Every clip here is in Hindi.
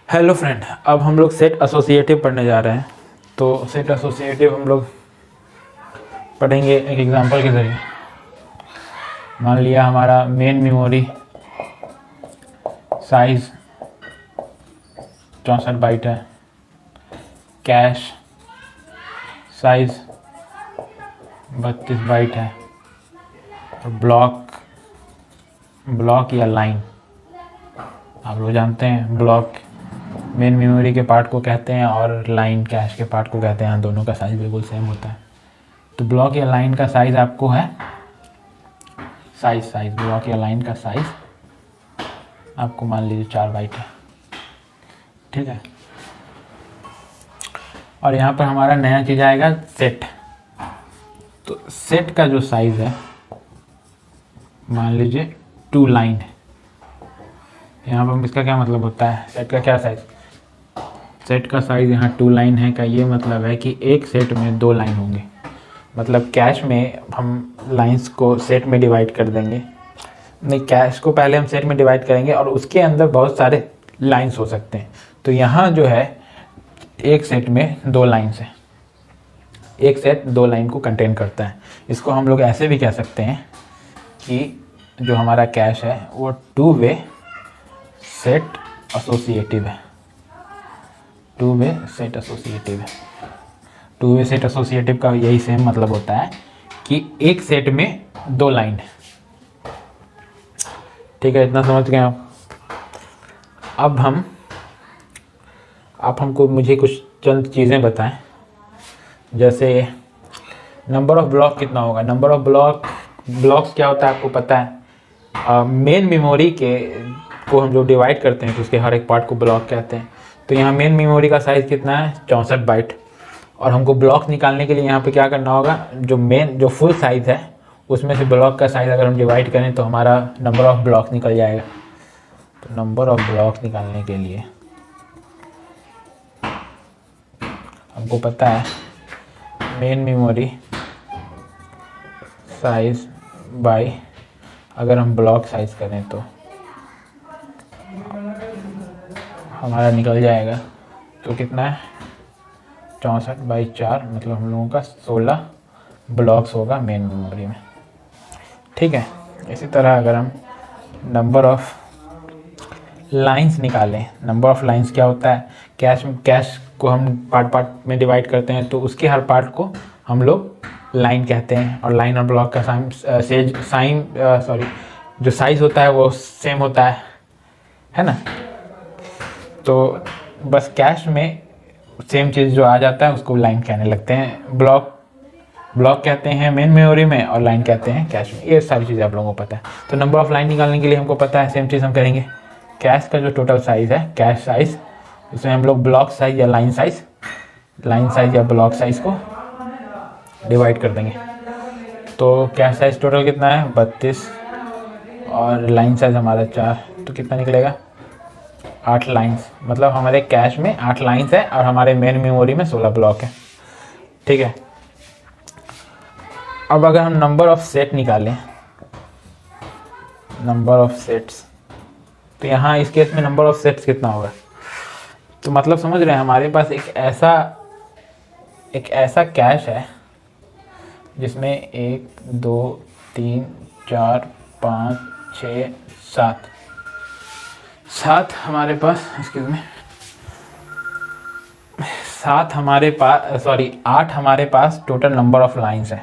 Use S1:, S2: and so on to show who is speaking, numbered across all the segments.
S1: हेलो फ्रेंड, अब हम लोग सेट एसोसिएटिव पढ़ने जा रहे हैं। तो सेट एसोसिएटिव हम लोग पढ़ेंगे एक एग्जांपल के ज़रिए। मान लिया हमारा मेन मेमोरी साइज़ 64 बाइट है, कैश साइज़ 32 बाइट है, और ब्लॉक या लाइन, आप लोग जानते हैं ब्लॉक मेन मेमोरी के पार्ट को कहते हैं और लाइन कैश के पार्ट को कहते हैं। दोनों का साइज़ बिल्कुल सेम होता है। तो ब्लॉक या लाइन का साइज़ आपको है साइज़ ब्लॉक या लाइन का साइज़ आपको मान लीजिए 4 बाइट है, ठीक है। और यहाँ पर हमारा नया चीज़ आएगा सेट। तो सेट का जो साइज़ है मान लीजिए 2 लाइन है। यहाँ पर इसका क्या मतलब होता है, सेट का क्या साइज़, सेट का साइज़ यहाँ 2 लाइन है का ये मतलब है कि एक सेट में 2 लाइन होंगे। मतलब कैश में हम लाइंस को सेट में डिवाइड कर देंगे, नहीं कैश को पहले हम सेट में डिवाइड करेंगे और उसके अंदर बहुत सारे लाइंस हो सकते हैं। तो यहाँ जो है एक सेट में 2 लाइंस है, एक सेट 2 लाइन को कंटेन करता है। इसको हम लोग ऐसे भी कह सकते हैं कि जो हमारा कैश है वो 2 वे सेट एसोसिएटिव है, 2 वे सेट एसोसिएटिव है। 2 वे सेट एसोसिएटिव का यही सेम मतलब होता है कि एक सेट में 2 लाइन है, ठीक है। इतना समझ गए आप। अब हमको मुझे कुछ चंद चीज़ें बताएं, जैसे नंबर ऑफ ब्लॉक कितना होगा। नंबर ऑफ ब्लॉक्स क्या होता है आपको पता है। मेन मेमोरी को हम जो डिवाइड करते हैं तो उसके हर एक पार्ट को ब्लॉक कहते हैं। तो यहाँ मेन मेमोरी का साइज़ कितना है 64 बाइट, और हमको ब्लॉक निकालने के लिए यहाँ पे क्या करना होगा, जो फुल साइज़ है उसमें से ब्लॉक का साइज़ अगर हम डिवाइड करें तो हमारा नंबर ऑफ ब्लॉक निकल जाएगा। तो नंबर ऑफ ब्लॉक निकालने के लिए हमको पता है मेन मेमोरी साइज़ बाय अगर हम ब्लॉक साइज़ करें तो हमारा निकल जाएगा। तो कितना है 64/4, मतलब हम लोगों का 16 ब्लॉक्स होगा मेन मेमोरी में, ठीक है। इसी तरह अगर हम नंबर ऑफ लाइंस निकालें, नंबर ऑफ लाइंस क्या होता है, कैश को हम पार्ट में डिवाइड करते हैं तो उसके हर पार्ट को हम लोग लाइन कहते हैं, और लाइन और ब्लॉक का जो साइज़ होता है वो सेम होता है ना। तो बस कैश में सेम चीज़ जो आ जाता है उसको लाइन कहने लगते हैं। ब्लॉक कहते हैं मेन मेमोरी में और लाइन कहते हैं कैश में। ये सारी चीज़ें आप लोगों को पता है। तो नंबर ऑफ लाइन निकालने के लिए हमको पता है सेम चीज़ हम करेंगे। कैश का जो टोटल साइज़ है कैश साइज़, उसमें हम लोग ब्लॉक साइज़ या लाइन साइज़ या ब्लॉक साइज़ को डिवाइड कर देंगे। तो कैश साइज़ टोटल कितना है 32 और लाइन साइज़ हमारा 4, तो कितना निकलेगा 8 लाइंस। मतलब हमारे कैश में 8 लाइंस है और हमारे मेन मेमोरी में 16 ब्लॉक है, ठीक है। अब अगर हम नंबर ऑफ सेट निकालें, नंबर ऑफ सेट्स, तो यहाँ इस केस में नंबर ऑफ सेट्स कितना होगा, तो मतलब समझ रहे हैं हमारे पास एक ऐसा कैश है जिसमें 1 2 3 4 5 6 7 हमारे पास, एक्सक्यूज में 8 हमारे पास टोटल नंबर ऑफ लाइंस है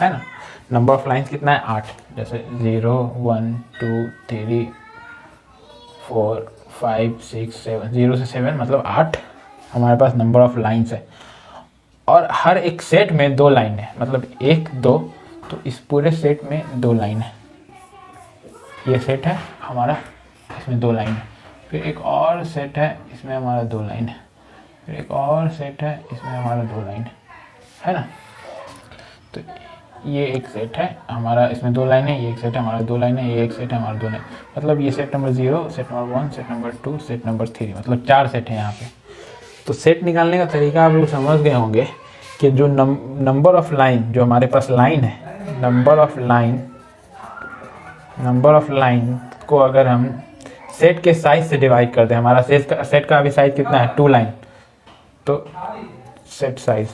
S1: ना। नंबर ऑफ लाइंस कितना है 8, जैसे 0 1 2 3 4 5 6 7, 0 से 7 मतलब 8 हमारे पास नंबर ऑफ लाइंस है। और हर एक सेट में 2 लाइन है, मतलब 1 2, तो इस पूरे सेट में 2 लाइन है। ये सेट है हमारा, इसमें 2 लाइन है। फिर एक और सेट है, इसमें हमारा 2 लाइन है। फिर एक और सेट है, इसमें हमारा 2 लाइन है ना। तो ये एक सेट है हमारा, इसमें 2 लाइन है। ये एक सेट है हमारा 2 लाइन है। ये एक सेट है हमारा 2 लाइन, मतलब ये set number 0, set number 1, set number 2, set number 3, मतलब 4 सेट है यहाँ पे। तो सेट निकालने का तरीका आप लोग समझ गए होंगे कि जो नंबर ऑफ लाइन जो हमारे पास लाइन है, नंबर ऑफ लाइन को अगर हम सेट के साइज से डिवाइड करते हैं। हमारा सेट का अभी साइज कितना है, 2 लाइन, तो सेट साइज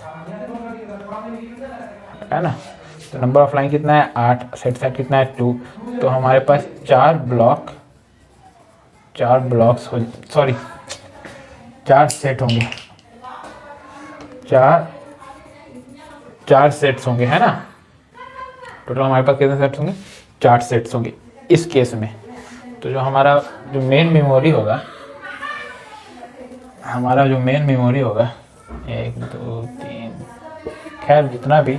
S1: है ना, तो नंबर ऑफ लाइन कितना है 8, सेट साइज कितना है 2, तो हमारे पास 4 सेट होंगे, 4 सेट्स होंगे, है ना। टोटल हमारे पास कितने सेट्स होंगे, 4 सेट्स होंगे इस केस में। तो जो हमारा जो मेन मेमोरी होगा, 1 2 3, खैर जितना भी,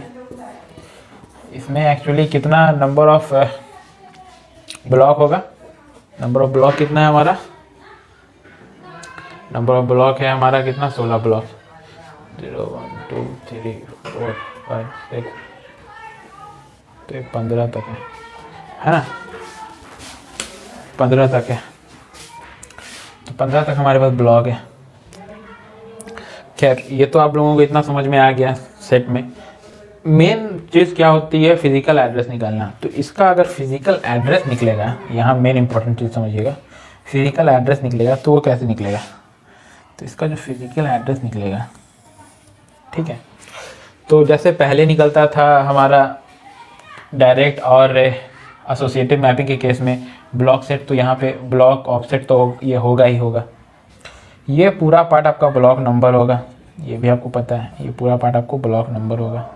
S1: इसमें एक्चुअली कितना नंबर ऑफ ब्लॉक होगा, नंबर ऑफ ब्लॉक कितना है हमारा, नंबर ऑफ ब्लॉक है हमारा कितना, 16 ब्लॉक, 0 1 2 3 4 5 6, तो 15 तक है ना, 15 तक है, तो 15 तक हमारे पास ब्लॉक है। खैर ये तो आप लोगों को इतना समझ में आ गया। सेट में मेन चीज़ क्या होती है, फिजिकल एड्रेस निकालना। तो इसका अगर फिजिकल एड्रेस निकलेगा, यहाँ मेन इंपॉर्टेंट चीज़ समझिएगा, फिजिकल एड्रेस निकलेगा तो वो कैसे निकलेगा, तो इसका जो फिजिकल एड्रेस निकलेगा, ठीक है, तो जैसे पहले निकलता था हमारा डायरेक्ट और एसोसिएटिव मैपिंग के केस में ब्लॉक सेट, तो यहाँ पे ब्लॉक ऑफसेट तो ये होगा ही होगा। ये पूरा पार्ट आपका ब्लॉक नंबर होगा, ये भी आपको पता है, ये पूरा पार्ट आपको ब्लॉक नंबर होगा,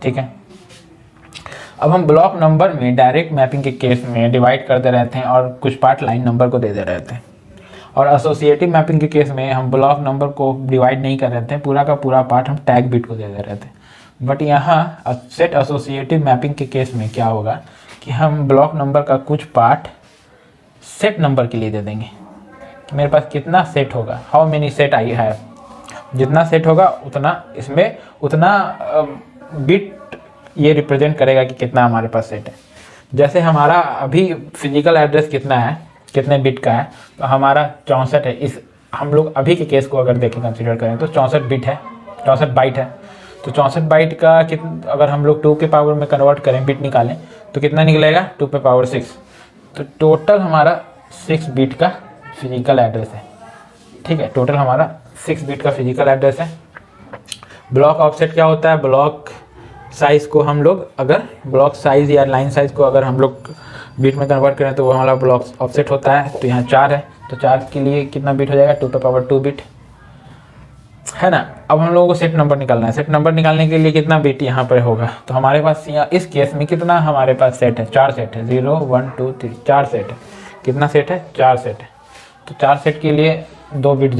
S1: ठीक है। अब हम ब्लॉक नंबर में डायरेक्ट मैपिंग के केस में डिवाइड करते रहते हैं और कुछ पार्ट लाइन नंबर को देते रहते हैं, और एसोसिएटिव मैपिंग के केस में हम ब्लॉक नंबर को डिवाइड नहीं कर रहे थे, पूरा का पूरा पार्ट हम टैग बिट को देते रहते हैं। बट यहाँ सेट एसोसिएटिव मैपिंग के केस में क्या होगा कि हम ब्लॉक नंबर का कुछ पार्ट सेट नंबर के लिए दे देंगे कि मेरे पास कितना सेट होगा, हाउ मेनी सेट आई है, जितना सेट होगा उतना इसमें उतना बिट ये रिप्रेजेंट करेगा कि कितना हमारे पास सेट है। जैसे हमारा अभी फिजिकल एड्रेस कितना है, कितने बिट का है, तो हमारा 64 है। इस हम लोग अभी के केस को अगर देखें कंसीडर करें तो 64 बिट है, 64 बाइट है। तो 64 बाइट का अगर हम लोग 2 के पावर में कन्वर्ट करें, बिट निकालें, तो कितना निकलेगा 2 पे पावर 6। तो टोटल हमारा 6 बिट का फिजिकल एड्रेस है, ठीक है, टोटल हमारा 6 बिट का फिजिकल एड्रेस है। ब्लॉक ऑफसेट क्या होता है, ब्लॉक साइज़ को हम लोग अगर ब्लॉक साइज़ या लाइन साइज़ को अगर हम लोग बिट में कन्वर्ट करें तो वो हमारा ब्लॉक ऑफसेट होता है। तो यहाँ 4 है, तो 4 के लिए कितना बिट हो जाएगा, 2 पे पावर 2 बिट, है ना। अब हम लोगों को सेट नंबर निकालना है। सेट नंबर निकालने के लिए कितना बिट यहाँ पर होगा, तो हमारे पास यहाँ इस केस में कितना हमारे पास सेट है, 4 सेट है, 0 1 2 3, 4 सेट है। कितना सेट है, 4 सेट है। तो 4 सेट के लिए 2 बिट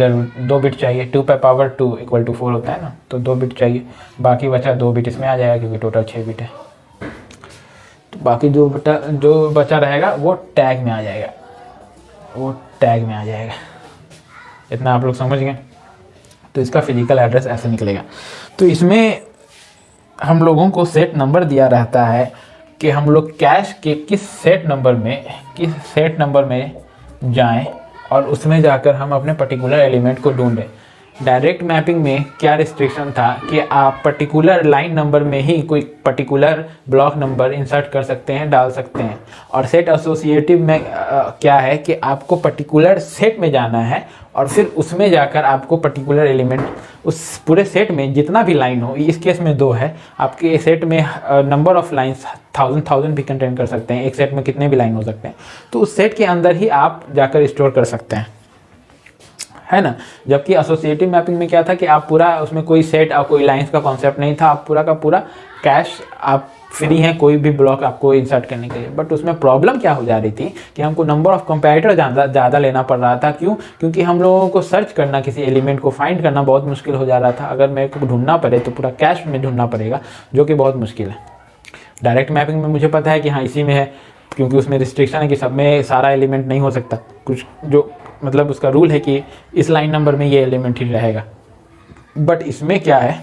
S1: चाहिए, 2 पे पावर 2 = 4 होता है ना, तो 2 बिट चाहिए। बाकी बचा 2 बिट इसमें आ जाएगा क्योंकि टोटल 6 बिट है। तो बाकी जो बचा रहेगा वो टैग में आ जाएगा, इतना आप लोग समझ गए। तो इसका फिजिकल एड्रेस ऐसे निकलेगा। तो इसमें हम लोगों को सेट नंबर दिया रहता है कि हम लोग कैश के किस सेट नंबर में जाएं और उसमें जाकर हम अपने पर्टिकुलर एलिमेंट को ढूंढें। डायरेक्ट मैपिंग में क्या रिस्ट्रिक्शन था कि आप पर्टिकुलर लाइन नंबर में ही कोई पर्टिकुलर ब्लॉक नंबर इंसर्ट कर सकते हैं, डाल सकते हैं। और सेट एसोसिएटिव में क्या है कि आपको पर्टिकुलर सेट में जाना है और फिर उसमें जाकर आपको पर्टिकुलर एलिमेंट, उस पूरे सेट में जितना भी लाइन हो, इस केस में 2 है, आपके सेट में नंबर ऑफ लाइन्स 1000 भी कंटेन कर सकते हैं। एक सेट में कितने भी लाइन हो सकते हैं, तो उस सेट के अंदर ही आप जाकर स्टोर कर सकते हैं, है ना। जबकि एसोसिएटिव मैपिंग में क्या था कि आप पूरा, उसमें कोई सेट और कोई लाइंस का कॉन्सेप्ट नहीं था, आप पूरा का पूरा कैश आप फ्री हैं कोई भी ब्लॉक आपको इंसर्ट करने के लिए। बट उसमें प्रॉब्लम क्या हो जा रही थी कि हमको नंबर ऑफ कंपैरेटर ज़्यादा लेना पड़ रहा था। क्यों? क्योंकि हम लोगों को सर्च करना, किसी एलिमेंट को फाइंड करना बहुत मुश्किल हो जा रहा था। अगर मेरे को ढूंढना पड़े तो पूरा कैश में ढूंढना पड़ेगा, जो कि बहुत मुश्किल है। डायरेक्ट मैपिंग में मुझे पता है कि हाँ इसी में है, क्योंकि उसमें रिस्ट्रिक्शन है कि सब में सारा एलिमेंट नहीं हो सकता। कुछ जो मतलब उसका रूल है कि इस लाइन नंबर में ये एलिमेंट ही रहेगा। बट इसमें क्या है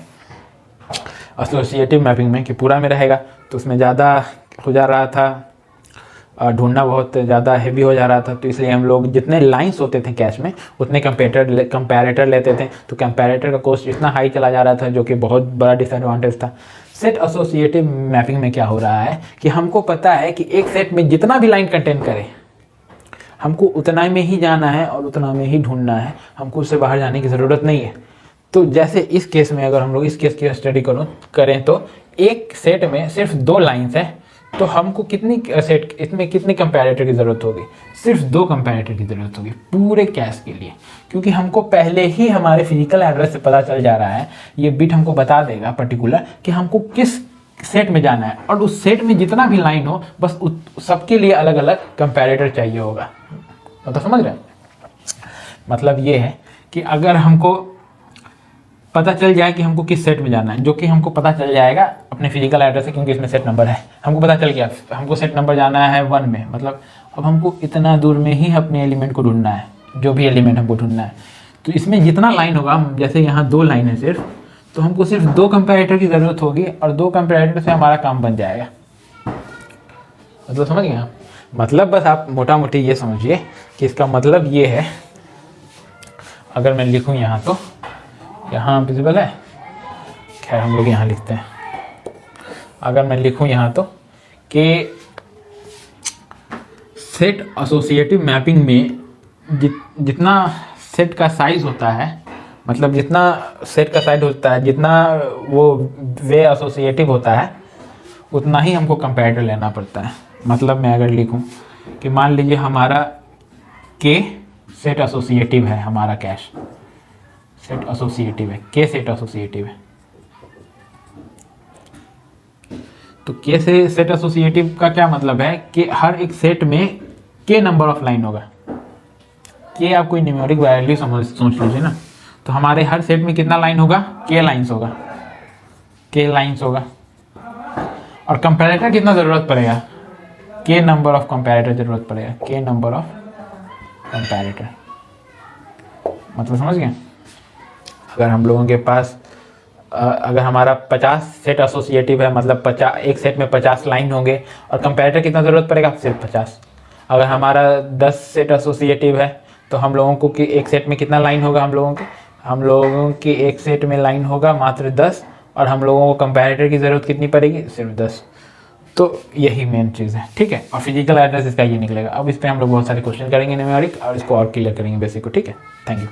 S1: एसोसिएटिव मैपिंग में कि पूरा में रहेगा, तो उसमें ज़्यादा हो जा रहा था, ढूंढना बहुत ज़्यादा हेवी हो जा रहा था। तो इसलिए हम लोग जितने लाइंस होते थे कैश में उतने कंपैरेटर लेते थे। तो कंपैरेटर का कॉस्ट इतना हाई चला जा रहा था, जो कि बहुत बड़ा डिसएडवांटेज था। सेट एसोसिएटिव मैपिंग में क्या हो रहा है कि हमको पता है कि एक सेट में जितना भी लाइन कंटेन करे, हमको उतना में ही जाना है और उतना में ही ढूंढना है, हमको उससे बाहर जाने की ज़रूरत नहीं है। तो जैसे इस केस में अगर हम लोग इस केस की स्टडी करें तो एक सेट में सिर्फ 2 लाइन्स है, तो हमको इसमें कितनी कंपैरेटर की ज़रूरत होगी? सिर्फ 2 कंपैरेटर की ज़रूरत होगी पूरे कैश के लिए, क्योंकि हमको पहले ही हमारे फिजिकल एड्रेस से पता चल जा रहा है, ये बिट हमको बता देगा पर्टिकुलर कि हमको किस सेट में जाना है, और उस सेट में जितना भी लाइन हो बस सबके लिए अलग अलग कंपैरेटर चाहिए होगा। तो समझ रहे हैं? मतलब ये है कि अगर हमको पता चल जाए कि हमको किस सेट में जाना है, जो कि हमको पता चल जाएगा अपने फिजिकल एड्रेस से, क्योंकि इसमें सेट नंबर है, हमको पता चल गया हमको सेट नंबर जाना है 1 में, मतलब अब हमको इतना दूर में ही अपने एलिमेंट को ढूंढना है, जो भी एलिमेंट हमको ढूंढना है। तो इसमें जितना लाइन होगा, जैसे यहाँ 2 लाइन है सिर्फ, तो हमको सिर्फ 2 कंपैरेटर की ज़रूरत होगी और 2 कंपैरेटर से हमारा काम बन जाएगा। मतलब समझ गए? मतलब बस आप मोटा मोटी ये समझिए कि इसका मतलब ये है, अगर मैं लिखूँ यहाँ तो यहाँ विजिबल है, खैर हम लोग यहाँ लिखते हैं। अगर मैं लिखूँ यहाँ तो कि सेट एसोसिएटिव मैपिंग में जितना सेट का साइज होता है, मतलब जितना सेट का साइज होता है, जितना वो वे एसोसिएटिव होता है, उतना ही हमको कंपैरेटर लेना पड़ता है। मतलब मैं अगर लिखूं कि मान लीजिए हमारा के सेट एसोसिएटिव है, हमारा कैश सेट एसोसिएटिव है, के सेट एसोसिएटिव है, तो के से सेट एसोसिएटिव का क्या मतलब है कि हर एक सेट में के नंबर ऑफ लाइन होगा। के आप कोई न्यूमेरिक वैल्यू सोच लीजिए ना, तो हमारे हर सेट में कितना लाइन होगा? के लाइन्स होगा, के लाइन्स होगा। और कंपैरेटर कितना ज़रूरत पड़ेगा? के नंबर ऑफ कंपैरेटर ज़रूरत पड़ेगा, के नंबर ऑफ कंपैरेटर। मतलब समझ गए? अगर हम लोगों के पास अगर हमारा 50 सेट एसोसिएटिव है, मतलब 50 एक सेट में 50 लाइन होंगे, और कंपैरेटर कितना ज़रूरत पड़ेगा? सिर्फ 50। अगर हमारा 10 सेट एसोसिएटिव है तो हम लोगों को कि एक सेट में कितना लाइन होगा? हम लोगों के एक सेट में लाइन होगा मात्र 10, और हम लोगों को कंपैरेटर की ज़रूरत कितनी पड़ेगी? सिर्फ 10। तो यही मेन चीज़ है, ठीक है। और फिजिकल एड्रेस इसका ये निकलेगा। अब इस पर हम लोग बहुत सारे क्वेश्चन करेंगे न्यूमेरिक, और इसको और क्लियर करेंगे बेसिक को, ठीक है। Thank you.